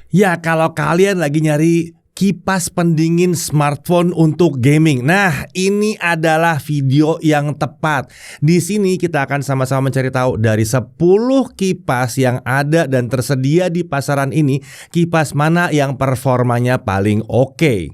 Ya, kalau kalian lagi nyari kipas pendingin smartphone untuk gaming, nah ini adalah video yang tepat. Di sini kita akan sama-sama mencari tahu dari 10 kipas yang ada dan tersedia di pasaran ini, kipas mana yang performanya paling oke.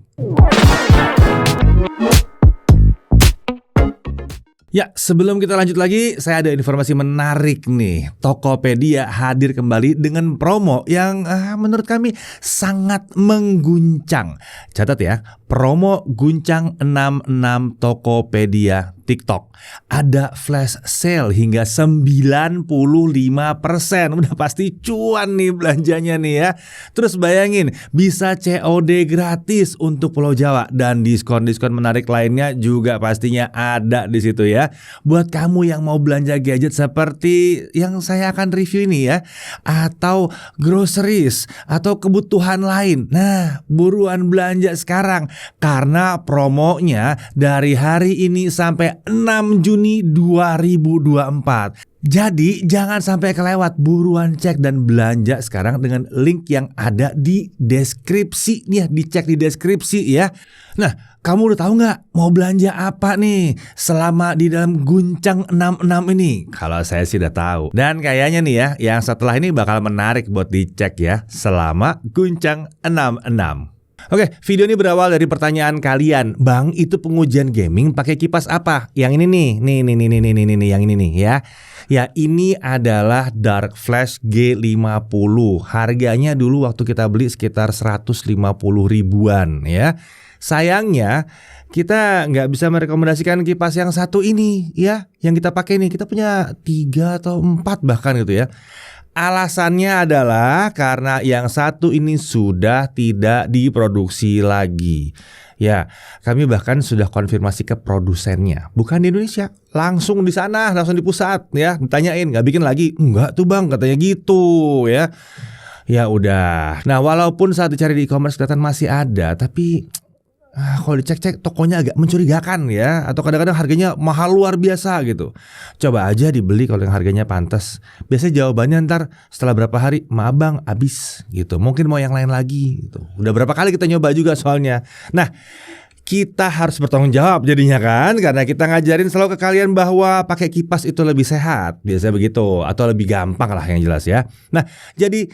Ya, sebelum kita lanjut lagi, saya ada informasi menarik nih. Tokopedia hadir kembali dengan promo yang menurut kami sangat mengguncang. Catat ya, promo Guncang 66 Tokopedia TikTok. Ada flash sale hingga 95%. Udah pasti cuan nih belanjanya nih ya. Terus bayangin, bisa COD gratis untuk Pulau Jawa dan diskon-diskon menarik lainnya juga pastinya ada di situ ya. Buat kamu yang mau belanja gadget seperti yang saya akan review ini ya, atau groceries atau kebutuhan lain. Nah, buruan belanja sekarang karena promonya dari hari ini sampai 6 Juni 2024. Jadi jangan sampai kelewat, buruan cek dan belanja sekarang dengan link yang ada di deskripsi nih, dicek di deskripsi ya. Nah, kamu udah tahu nggak mau belanja apa nih selama di dalam Guncang 66 ini? Kalau saya sih udah tahu. Dan kayaknya nih ya, yang setelah ini bakal menarik buat dicek ya selama Guncang 66. Oke, video ini berawal dari pertanyaan kalian. Bang, itu pengujian gaming pakai kipas apa? Yang ini nih, yang ini nih ya. Ya, ini adalah Dark Flash G50. Harganya dulu waktu kita beli sekitar 150 ribuan ya. Sayangnya kita nggak bisa merekomendasikan kipas yang satu ini ya, yang kita pakai nih. Kita punya 3 atau 4 bahkan gitu ya. Alasannya adalah karena yang satu ini sudah tidak diproduksi lagi. Ya, kami bahkan sudah konfirmasi ke produsennya, bukan di Indonesia, langsung di sana, langsung di pusat ya. Ditanyain, nggak bikin lagi? Enggak tuh bang, katanya gitu ya. Ya udah. Nah, walaupun saat dicari di e-commerce kelihatan masih ada, tapi kalau dicek-cek tokonya agak mencurigakan ya, atau kadang-kadang harganya mahal luar biasa gitu. Coba aja dibeli kalau yang harganya pantas. Biasanya jawabannya ntar setelah berapa hari, maaf bang, habis gitu. Mungkin mau yang lain lagi gitu. Udah berapa kali kita nyoba juga soalnya. Nah, kita harus bertanggung jawab jadinya kan, karena kita ngajarin selalu ke kalian bahwa pakai kipas itu lebih sehat, biasanya begitu, atau lebih gampang lah yang jelas ya. Nah, jadi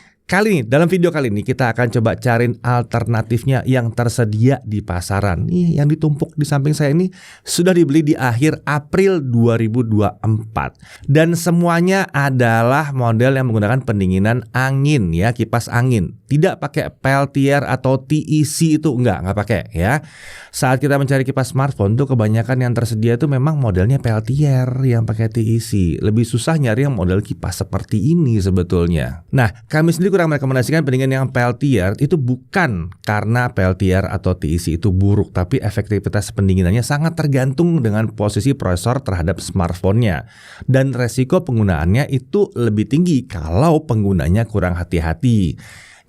dalam video kali ini kita akan coba cariin alternatifnya yang tersedia di pasaran. Nih yang ditumpuk di samping saya ini sudah dibeli di akhir April 2024. Dan semuanya adalah model yang menggunakan pendinginan angin ya, kipas angin. Tidak pakai Peltier atau TEC itu enggak pakai ya. Saat kita mencari kipas smartphone tuh kebanyakan yang tersedia itu memang modelnya Peltier yang pakai TEC. Lebih susah nyari yang model kipas seperti ini sebetulnya. Nah, kami sendiri kurang merekomendasikan pendingin yang Peltier itu bukan karena Peltier atau TEC itu buruk, tapi efektivitas pendinginannya sangat tergantung dengan posisi prosesor terhadap smartphone-nya. Dan resiko penggunaannya itu lebih tinggi kalau penggunanya kurang hati-hati.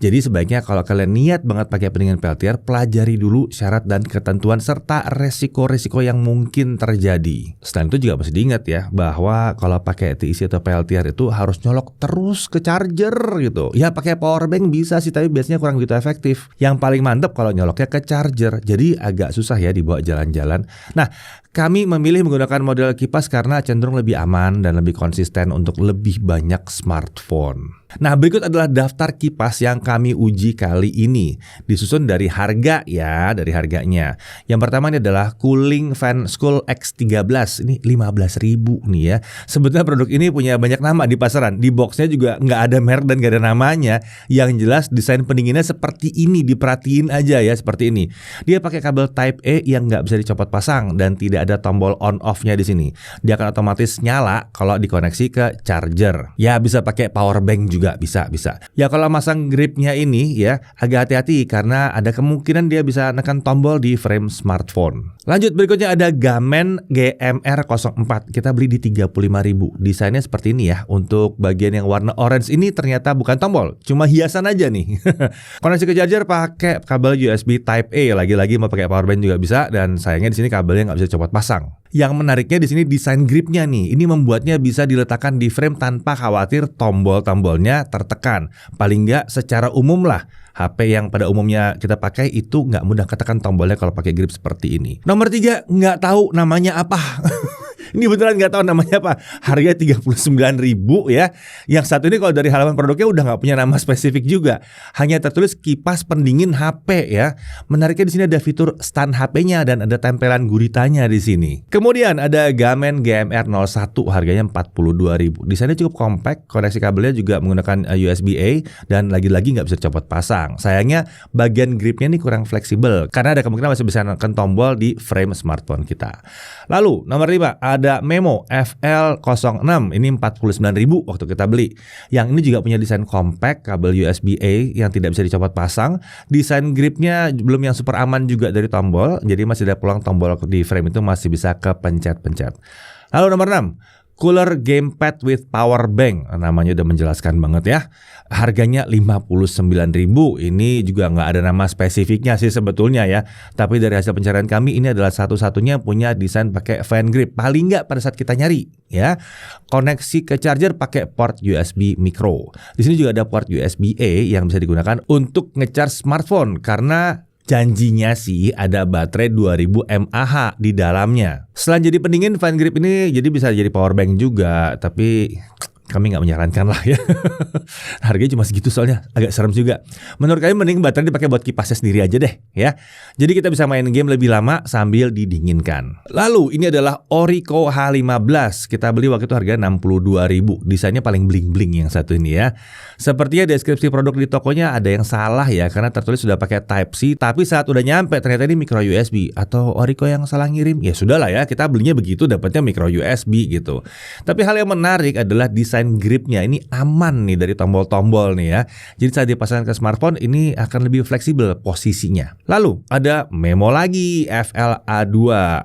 Jadi sebaiknya kalau kalian niat banget pakai pendingin Peltier, pelajari dulu syarat dan ketentuan serta resiko-resiko yang mungkin terjadi. Selain itu juga mesti diingat ya, bahwa kalau pakai TEC atau Peltier itu harus nyolok terus ke charger gitu. Ya pakai power bank bisa sih, tapi biasanya kurang begitu efektif. Yang paling mantap kalau nyoloknya ke charger, jadi agak susah ya dibawa jalan-jalan. Nah, kami memilih menggunakan model kipas karena cenderung lebih aman dan lebih konsisten untuk lebih banyak smartphone. Nah, berikut adalah daftar kipas yang kami uji kali ini. Disusun dari harga ya, dari harganya. Yang pertama ini adalah Cooling Fan School X13. Ini 15.000 nih ya. Sebetulnya produk ini punya banyak nama di pasaran. Di boxnya juga nggak ada merek dan nggak ada namanya. Yang jelas desain pendinginnya seperti ini. Diperhatiin aja ya, seperti ini. Dia pakai kabel Type A yang nggak bisa dicopot pasang dan tidak ada tombol on off-nya di sini. Dia akan otomatis nyala kalau dikoneksi ke charger. Ya bisa pakai power bank juga. Bisa. Ya kalau masang gripnya ini ya agak hati-hati karena ada kemungkinan dia bisa nekan tombol di frame smartphone. Lanjut, berikutnya ada Gamen GMR04. Kita beli di 35.000. Desainnya seperti ini ya. Untuk bagian yang warna orange ini ternyata bukan tombol, cuma hiasan aja nih. Koneksi ke charger pakai kabel USB Type A. Lagi-lagi mau pakai power bank juga bisa, dan sayangnya di sini kabelnya nggak bisa copot pasang. Yang menariknya di sini desain gripnya nih. Ini membuatnya bisa diletakkan di frame tanpa khawatir tombol-tombolnya tertekan. Paling nggak secara umum lah. HP yang pada umumnya kita pakai itu nggak mudah ketekan tombolnya kalau pakai grip seperti ini. Nomor 3, nggak tahu namanya apa. Ini beneran nggak tahu namanya apa. Harga 39.000 ya. Yang satu ini kalau dari halaman produknya udah nggak punya nama spesifik juga. Hanya tertulis kipas pendingin HP ya. Menariknya di sini ada fitur stand HP-nya dan ada tempelan guritanya di sini. Kemudian ada Gamen GMR01, harganya 42.000. Desainnya cukup kompak, koneksi kabelnya juga menggunakan USB-A dan lagi-lagi nggak bisa dicopot pasang. Sayangnya bagian gripnya ini kurang fleksibel karena ada kemungkinan masih bisa menekan tombol di frame smartphone kita. Lalu nomor 5 ada Memo FL06, ini 49.000 waktu kita beli. Yang ini juga punya desain compact, kabel USB-A yang tidak bisa dicopot pasang. Desain gripnya belum yang super aman juga dari tombol, jadi masih ada peluang tombol di frame itu masih bisa kepencet-pencet. Lalu nomor 6, Cooler Gamepad with Power Bank. Namanya udah menjelaskan banget ya. Harganya 59.000. Ini juga nggak ada nama spesifiknya sih sebetulnya ya. Tapi dari hasil pencarian kami ini adalah satu-satunya punya desain pakai fan grip. Paling nggak pada saat kita nyari ya. Koneksi ke charger pakai port USB micro. Di sini juga ada port USB-A yang bisa digunakan untuk nge-charge smartphone karena janjinya sih ada baterai 2000 mAh di dalamnya. Selain jadi pendingin, fan grip ini jadi bisa jadi power bank juga, tapi kami nggak menyarankan lah ya. Harganya cuma segitu soalnya agak serem juga. Menurut kami mending baterai dipakai buat kipasnya sendiri aja deh ya. Jadi kita bisa main game lebih lama sambil didinginkan. Lalu ini adalah Orico H15. Kita beli waktu itu harga 62.000. Desainnya paling bling-bling yang satu ini ya. Sepertinya deskripsi produk di tokonya ada yang salah ya, karena tertulis sudah pakai Type-C, tapi saat udah nyampe ternyata ini micro USB. Atau Orico yang salah ngirim? Ya sudahlah ya, kita belinya begitu dapatnya micro USB gitu. Tapi hal yang menarik adalah desain gripnya ini aman nih dari tombol-tombol nih ya. Jadi saat dipasangkan ke smartphone ini akan lebih fleksibel posisinya. Lalu ada Memo lagi FLA2,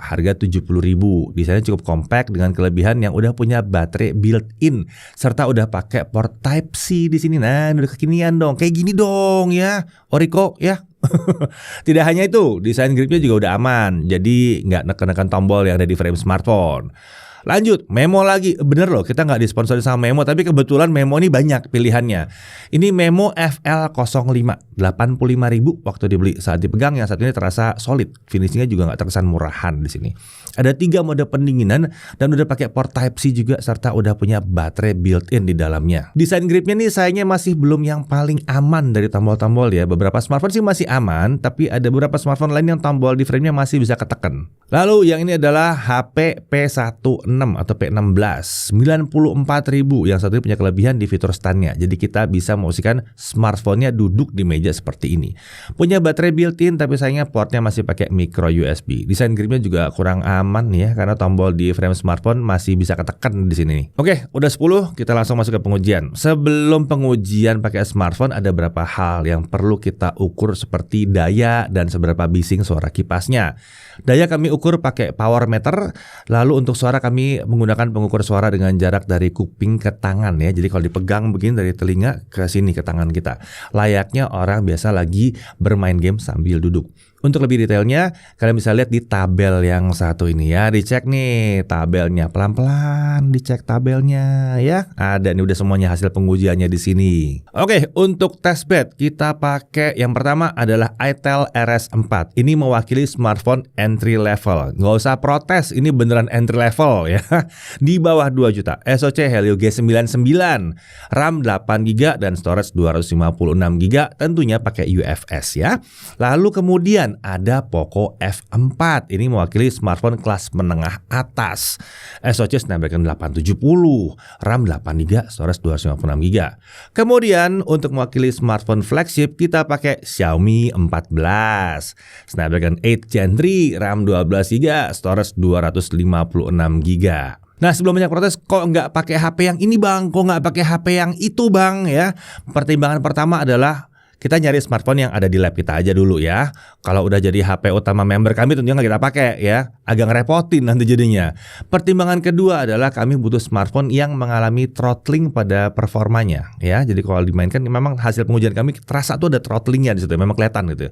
harga 70.000. Desainnya cukup compact dengan kelebihan yang udah punya baterai built-in serta udah pakai port Type-C di sini. Nah, udah kekinian dong. Kayak gini dong ya. Orico ya. Tidak hanya itu, desain gripnya juga udah aman. Jadi nggak neken-neken tombol yang ada di frame smartphone. Lanjut, Memo lagi. Bener loh, kita nggak disponsori sama Memo, tapi kebetulan Memo ini banyak pilihannya. Ini Memo FL05, 85.000 waktu dibeli. Saat dipegang yang satu ini terasa solid, finishingnya juga nggak terkesan murahan di sini. Ada 3 mode pendinginan dan udah pakai port Type-C juga serta udah punya baterai built-in di dalamnya. Desain gripnya nih sayangnya masih belum yang paling aman dari tombol-tombol ya. Beberapa smartphone sih masih aman, tapi ada beberapa smartphone lain yang tombol di frame-nya masih bisa ketekan. Lalu yang ini adalah HP P16 atau P16, 94.000. Yang satu ini punya kelebihan di fitur stand-nya. Jadi kita bisa memposisikan smartphone-nya duduk di meja seperti ini. Punya baterai built-in tapi sayangnya portnya masih pakai micro USB. Desain gripnya juga kurang aman ya, karena tombol di frame smartphone masih bisa ketekan di sini nih. Oke, udah 10, kita langsung masuk ke pengujian. Sebelum pengujian pakai smartphone ada beberapa hal yang perlu kita ukur seperti daya dan seberapa bising suara kipasnya. Daya kami ukur pakai power meter, lalu untuk suara kami menggunakan pengukur suara dengan jarak dari kuping ke tangan ya. Jadi kalau dipegang begini dari telinga ke sini ke tangan kita. Layaknya orang biasa lagi bermain game sambil duduk. Untuk lebih detailnya, kalian bisa lihat di tabel yang satu ini ya. Dicek nih tabelnya, pelan-pelan dicek tabelnya ya. Ada nih udah semuanya hasil pengujiannya di sini. Oke, untuk testbed kita pakai yang pertama adalah itel RS4. Ini mewakili smartphone entry level. Nggak usah protes, ini beneran entry level ya. Di bawah 2 juta. SoC Helio G99, RAM 8GB dan storage 256GB. Tentunya pakai UFS ya. Lalu kemudian ada Poco F4. Ini mewakili smartphone kelas menengah atas. SoC Snapdragon 870, RAM 8GB, storage 256GB. Kemudian untuk mewakili smartphone flagship kita pakai Xiaomi 14, Snapdragon 8 Gen 3, RAM 12GB, storage 256GB. Nah, sebelum banyak protes, kok nggak pakai HP yang ini bang, kok nggak pakai HP yang itu bang ya. Pertimbangan pertama adalah kita nyari smartphone yang ada di lab kita aja dulu ya. Kalau udah jadi HP utama member kami tentunya nggak kita pakai ya. Agak ngerepotin nanti jadinya. Pertimbangan kedua adalah kami butuh smartphone yang mengalami throttling pada performanya ya. Jadi kalau dimainkan memang hasil pengujian kami terasa tuh ada throttlingnya di situ. Memang kelihatan gitu.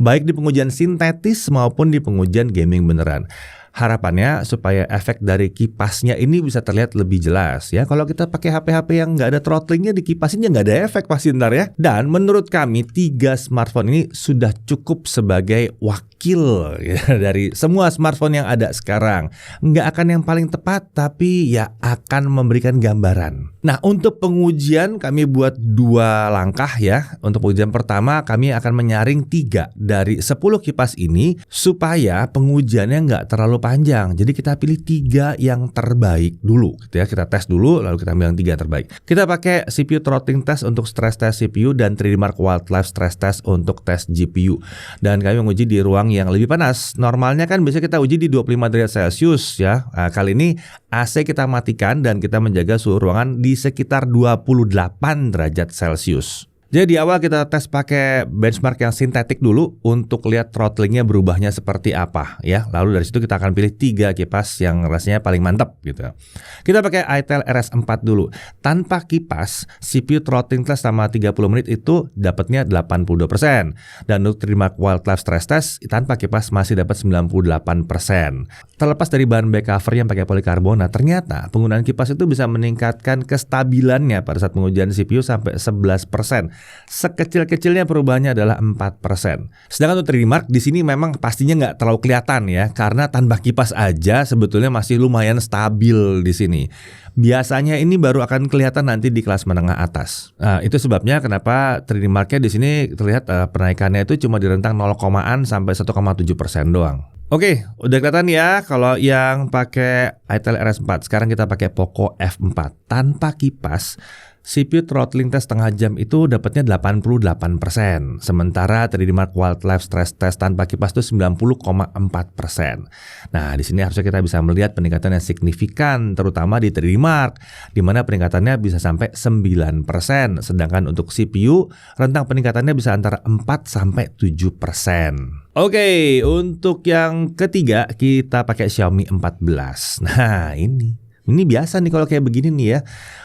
Baik di pengujian sintetis maupun di pengujian gaming beneran. Harapannya supaya efek dari kipasnya ini bisa terlihat lebih jelas ya. Kalau kita pakai HP-HP yang nggak ada throttlingnya, di kipasin ya nggak ada efek pasti ntar ya. Dan menurut kami 3 smartphone ini sudah cukup sebagai wakil ya, dari semua smartphone yang ada sekarang. Nggak akan yang paling tepat, tapi ya akan memberikan gambaran. Nah, untuk pengujian kami buat 2 langkah ya. Untuk pengujian pertama kami akan menyaring 3 dari 10 kipas ini supaya pengujiannya nggak terlalu panjang. Jadi kita pilih 3 yang terbaik dulu gitu ya. Kita tes dulu lalu kita bilang 3 terbaik. Kita pakai CPU throttling test untuk stress test CPU dan 3D Mark Wildlife stress test untuk tes GPU. Dan kami menguji di ruang yang lebih panas. Normalnya kan biasanya kita uji di 25 derajat Celcius ya. Nah, kali ini AC kita matikan dan kita menjaga suhu ruangan di sekitar 28 derajat Celcius. Jadi di awal kita tes pakai benchmark yang sintetik dulu untuk lihat throttlingnya berubahnya seperti apa ya. Lalu dari situ kita akan pilih 3 kipas yang rasanya paling mantap gitu. Kita pakai itel RS4 dulu. Tanpa kipas, CPU throttling test selama 30 menit itu dapatnya 82%. Dan untuk 3D Mark Wildlife stress test tanpa kipas masih dapat 98%. Terlepas dari bahan back cover yang pakai polikarbonat, ternyata penggunaan kipas itu bisa meningkatkan kestabilannya pada saat pengujian CPU sampai 11%. Sekecil-kecilnya perubahannya adalah 4%. Sedangkan untuk 3D Mark di sini memang pastinya nggak terlalu kelihatan ya, karena tanpa kipas aja sebetulnya masih lumayan stabil di sini. Biasanya ini baru akan kelihatan nanti di kelas menengah atas. Nah, itu sebabnya kenapa 3D Mark-nya di sini terlihat penaikannya itu cuma di rentang 0,an sampai 1,7% doang. Oke, udah kelihatan ya kalau yang pakai itel RS4. Sekarang kita pakai Poco F4 tanpa kipas. CPU throttling test setengah jam itu dapatnya 88%. Sementara 3D Mark Wildlife stress test tanpa kipas itu 90,4%. Nah, di sini harusnya kita bisa melihat peningkatan yang signifikan terutama di 3D Mark di mana peningkatannya bisa sampai 9%. Sedangkan untuk CPU rentang peningkatannya bisa antara 4 sampai 7%. Oke, untuk yang ketiga kita pakai Xiaomi 14. Nah, ini biasa nih kalau kayak begini nih ya.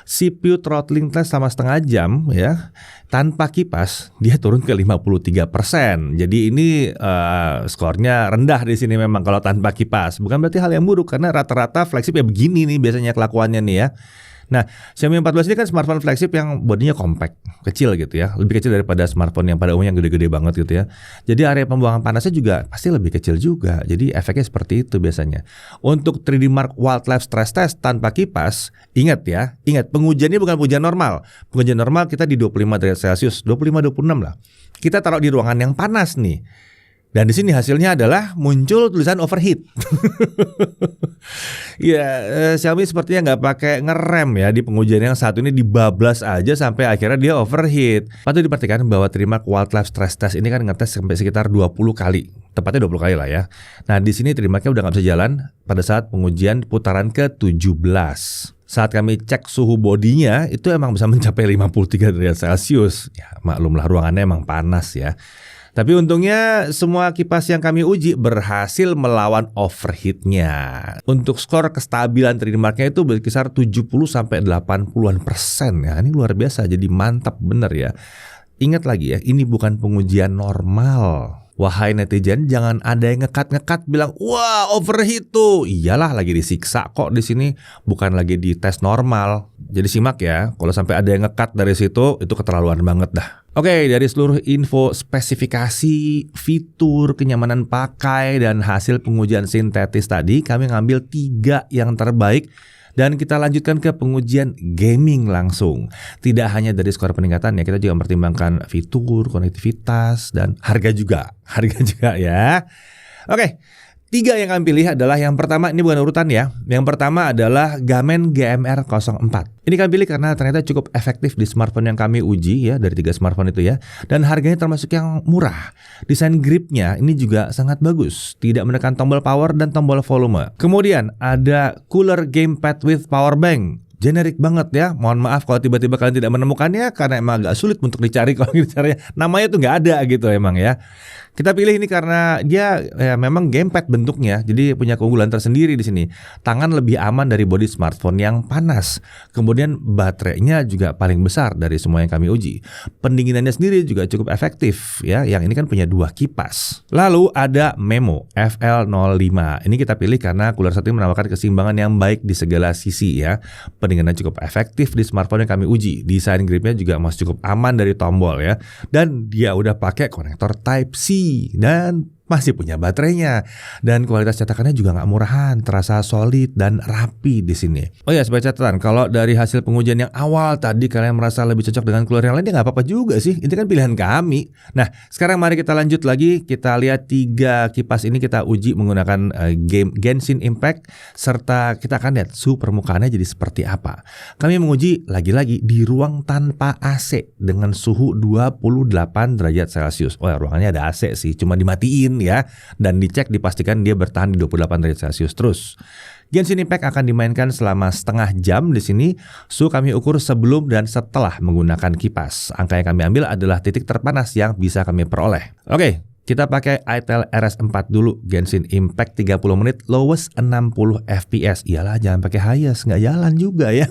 CPU throttling test sama setengah jam ya, tanpa kipas dia turun ke 53%. Jadi ini skornya rendah di sini memang kalau tanpa kipas. Bukan berarti hal yang buruk karena rata-rata flagship ya begini nih biasanya kelakuannya nih ya. Nah, Xiaomi 14 ini kan smartphone flagship yang bodinya compact, kecil gitu ya. Lebih kecil daripada smartphone yang pada umumnya yang gede-gede banget gitu ya. Jadi area pembuangan panasnya juga pasti lebih kecil juga. Jadi efeknya seperti itu biasanya. Untuk 3D Mark Wildlife stress test tanpa kipas, ingat pengujiannya bukan pengujian normal. Pengujian normal kita di 25 derajat Celcius, 25-26 lah. Kita taruh di ruangan yang panas nih. Dan di sini hasilnya adalah muncul tulisan overheat. Ya, Xiaomi sepertinya nggak pakai ngerem ya di pengujian yang satu ini, dibablas aja sampai akhirnya dia overheat. Patut diperhatikan bahwa 3D Mark Wildlife stress test ini kan ngetes sampai sekitar 20 kali. Tepatnya 20 kali lah ya. Nah, di sini 3D Mark-nya udah nggak bisa jalan pada saat pengujian putaran ke-17. Saat kami cek suhu bodinya itu emang bisa mencapai 53 derajat Celcius. Ya, maklumlah ruangannya emang panas ya. Tapi untungnya semua kipas yang kami uji berhasil melawan overheatnya. Untuk skor kestabilan 3D Mark-nya itu berkisar 70-80% ya. Ini luar biasa, jadi mantap bener ya. Ingat lagi ya, ini bukan pengujian normal. Wahai netizen, jangan ada yang ngekat bilang, wah overheat tuh. Iyalah lagi disiksa kok di sini, bukan lagi di tes normal. Jadi simak ya, kalau sampai ada yang ngekat dari situ, itu keterlaluan banget dah. Oke, dari seluruh info spesifikasi, fitur, kenyamanan pakai, dan hasil pengujian sintetis tadi, kami ngambil 3 yang terbaik. Dan kita lanjutkan ke pengujian gaming langsung. Tidak hanya dari skor peningkatan ya, kita juga mempertimbangkan fitur, konektivitas, dan harga juga. Harga juga ya. Oke, 3 yang kami pilih adalah yang pertama, ini bukan urutan ya. Yang pertama adalah Gamen GMR04. Ini kami pilih karena ternyata cukup efektif di smartphone yang kami uji ya, dari 3 smartphone itu ya. Dan harganya termasuk yang murah. Desain gripnya ini juga sangat bagus. Tidak menekan tombol power dan tombol volume. Kemudian ada Cooler Gamepad with Power Bank. Generik banget ya. Mohon maaf kalau tiba-tiba kalian tidak menemukannya karena emang agak sulit untuk dicari kalau dicarinya. Namanya tuh nggak ada gitu emang ya. Kita pilih ini karena dia memang gamepad bentuknya, jadi punya keunggulan tersendiri di sini. Tangan lebih aman dari bodi smartphone yang panas. Kemudian baterainya juga paling besar dari semua yang kami uji. Pendinginannya sendiri juga cukup efektif ya. Yang ini kan punya 2 kipas. Lalu ada Memo FL05. Ini kita pilih karena cooler satu ini menawarkan keseimbangan yang baik di segala sisi ya. Pendinginan cukup efektif di smartphone yang kami uji. Desain gripnya juga masih cukup aman dari tombol ya. Dan dia udah pakai konektor Type-C dan masih punya baterainya, dan kualitas cetakannya juga nggak murahan, terasa solid dan rapi di sini. Oh ya, sebagai catatan, kalau dari hasil pengujian yang awal tadi kalian merasa lebih cocok dengan cooler yang lain, ya nggak apa-apa juga sih. Itu kan pilihan kami. Nah, sekarang mari kita lanjut lagi. Kita lihat 3 kipas ini kita uji menggunakan Genshin Impact, serta kita akan lihat suhu permukaannya jadi seperti apa. Kami menguji lagi-lagi di ruang tanpa AC dengan suhu 28 derajat Celcius. Oh ya, ruangannya ada AC sih, cuma dimatiin ya, dan dicek dipastikan dia bertahan di 28 derajat Celcius terus. Genshin Impact akan dimainkan selama setengah jam di sini. Suhu kami ukur sebelum dan setelah menggunakan kipas. Angka yang kami ambil adalah titik terpanas yang bisa kami peroleh. Oke, kita pakai itel RS4 dulu. Genshin Impact 30 menit, lowest 60 fps. Iyalah, jangan pakai highest, nggak jalan juga ya.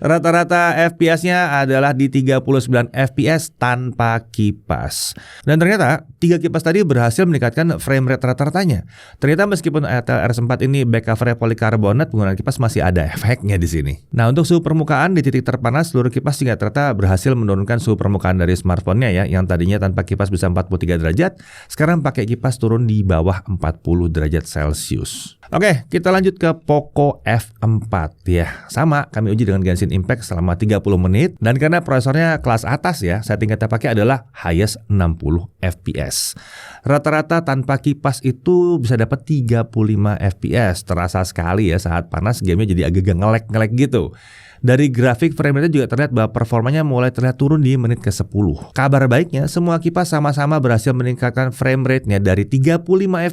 Rata-rata FPS-nya adalah di 39 fps tanpa kipas. Dan ternyata 3 kipas tadi berhasil meningkatkan frame rate rata-ratanya. Ternyata meskipun itel RS4 ini back cover polikarbonat, penggunaan kipas masih ada efeknya di sini. Nah, untuk suhu permukaan di titik terpanas, seluruh kipas juga ternyata berhasil menurunkan suhu permukaan dari smartphone-nya ya, yang tadinya tanpa kipas bisa 43 derajat. Sekarang pakai kipas turun di bawah 40 derajat Celcius. Oke, kita lanjut ke Poco F4 ya. Sama, kami uji dengan Genshin Impact selama 30 menit. Dan karena prosesornya kelas atas ya, setting kita pakai adalah highest 60 fps. Rata-rata tanpa kipas itu bisa dapat 35 fps. Terasa sekali ya, saat panas gamenya jadi agak ngelek-ngelek gitu. Dari grafik frame rate juga terlihat bahwa performanya mulai terlihat turun di menit ke-10. Kabar baiknya, semua kipas sama-sama berhasil meningkatkan frame rate-nya dari 35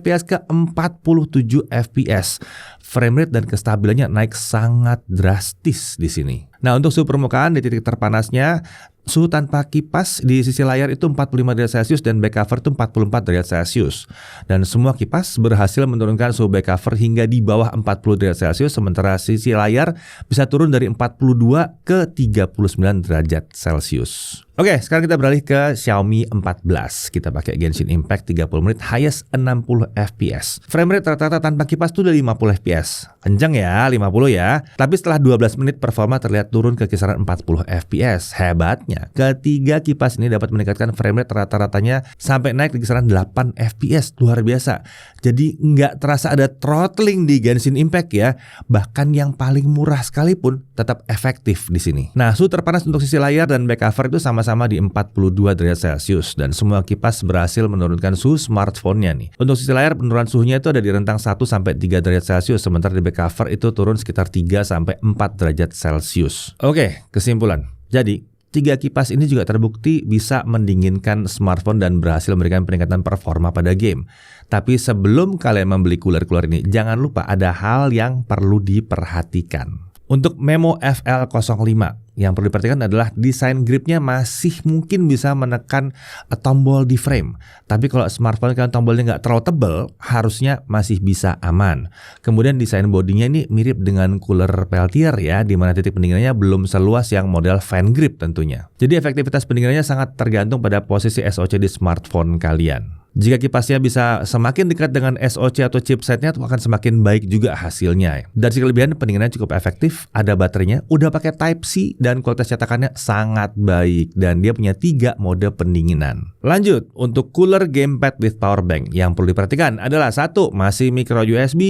fps ke 47 fps. Frame rate dan kestabilannya naik sangat drastis di sini. Nah, untuk suhu permukaan di titik terpanasnya, suhu tanpa kipas di sisi layar itu 45 derajat Celcius dan back cover itu 44 derajat Celcius. Dan semua kipas berhasil menurunkan suhu back cover hingga di bawah 40 derajat Celcius, sementara sisi layar bisa turun dari 42 ke 39 derajat Celcius. Oke, sekarang kita beralih ke Xiaomi 14. Kita pakai Genshin Impact 30 menit, highest 60 fps. Frame rate rata-rata tanpa kipas itu udah 50 fps. Kenceng ya, 50 ya. Tapi setelah 12 menit performa terlihat turun ke kisaran 40 fps. Hebatnya, ketiga kipas ini dapat meningkatkan frame rate rata-ratanya sampai naik di kisaran 8 fps. Luar biasa. Jadi nggak terasa ada throttling di Genshin Impact ya. Bahkan yang paling murah sekalipun tetap efektif di sini. Nah, suhu terpanas untuk sisi layar dan back cover itu sama-sama di 42 derajat Celcius, dan semua kipas berhasil menurunkan suhu smartphone-nya nih. Untuk sisi layar, penurunan suhunya itu ada di rentang 1-3 derajat Celcius, sementara di back cover itu turun sekitar 3-4 derajat Celcius. Oke, kesimpulan. Jadi, 3 kipas ini juga terbukti bisa mendinginkan smartphone dan berhasil memberikan peningkatan performa pada game. Tapi sebelum kalian membeli cooler-cooler ini, jangan lupa ada hal yang perlu diperhatikan. Untuk Memo FL05, yang perlu diperhatikan adalah desain gripnya masih mungkin bisa menekan tombol di frame. Tapi kalau smartphone kan tombolnya nggak terlalu tebal, harusnya masih bisa aman. Kemudian desain bodinya ini mirip dengan cooler Peltier ya, di mana titik pendinginannya belum seluas yang model fan grip tentunya. Jadi efektivitas pendinginannya sangat tergantung pada posisi SoC di smartphone kalian. Jika kipasnya bisa semakin dekat dengan SoC atau chipsetnya, itu akan semakin baik juga hasilnya. Dari segi kelebihan, pendinginannya cukup efektif, ada baterainya, udah pakai Type-C, dan kualitas cetakannya sangat baik. Dan dia punya 3 mode pendinginan. Lanjut, untuk cooler gamepad with power bank, yang perlu diperhatikan adalah 1, masih micro USB.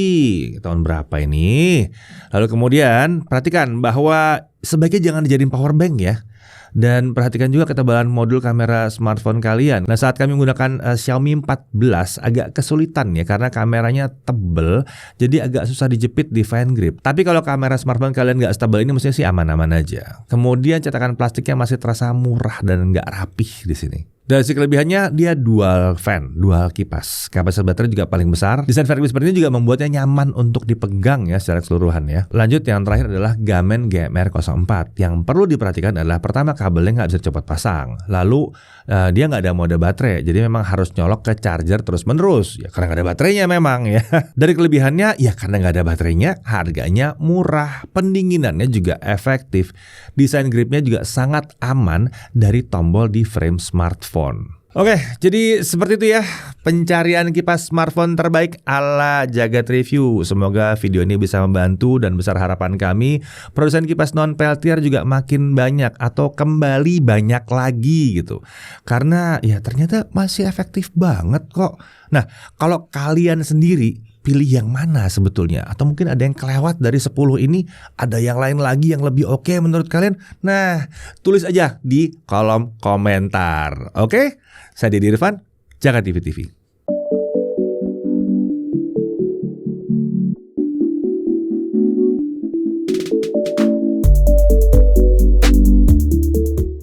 Tahun berapa ini? Lalu kemudian, perhatikan bahwa sebaiknya jangan dijadiin power bank ya. Dan perhatikan juga ketebalan modul kamera smartphone kalian. Nah, saat kami menggunakan Xiaomi 14 agak kesulitan ya, karena kameranya tebel, jadi agak susah dijepit di fan grip. Tapi kalau kamera smartphone kalian nggak stabil ini, mestinya sih aman-aman aja. Kemudian cetakan plastiknya masih terasa murah dan nggak rapih di sini. Dari sisi kelebihannya, dia dual fan, dual kipas. Kapasitas baterai juga paling besar. Desain vertikal seperti ini juga membuatnya nyaman untuk dipegang ya secara keseluruhan ya. Lanjut, yang terakhir adalah Gamen GMR04. Yang perlu diperhatikan adalah pertama, kabelnya nggak bisa dicopot pasang. Lalu dia nggak ada mode baterai, jadi memang harus nyolok ke charger terus-menerus. Ya karena nggak ada baterainya memang ya. Dari kelebihannya, ya karena nggak ada baterainya, harganya murah, pendinginannya juga efektif. Desain gripnya juga sangat aman dari tombol di frame smartphone. Oke, jadi seperti itu ya pencarian kipas smartphone terbaik ala Jagat Review. Semoga video ini bisa membantu dan besar harapan kami produsen kipas non peltier juga makin banyak atau kembali banyak lagi gitu. Karena ya ternyata masih efektif banget kok. Nah, kalau kalian sendiri pilih yang mana sebetulnya? Atau mungkin ada yang kelewat dari 10 ini, ada yang lain lagi yang lebih oke menurut kalian? Nah, tulis aja di kolom komentar. Oke? Saya Deddy Irfan, Jagat TV TV.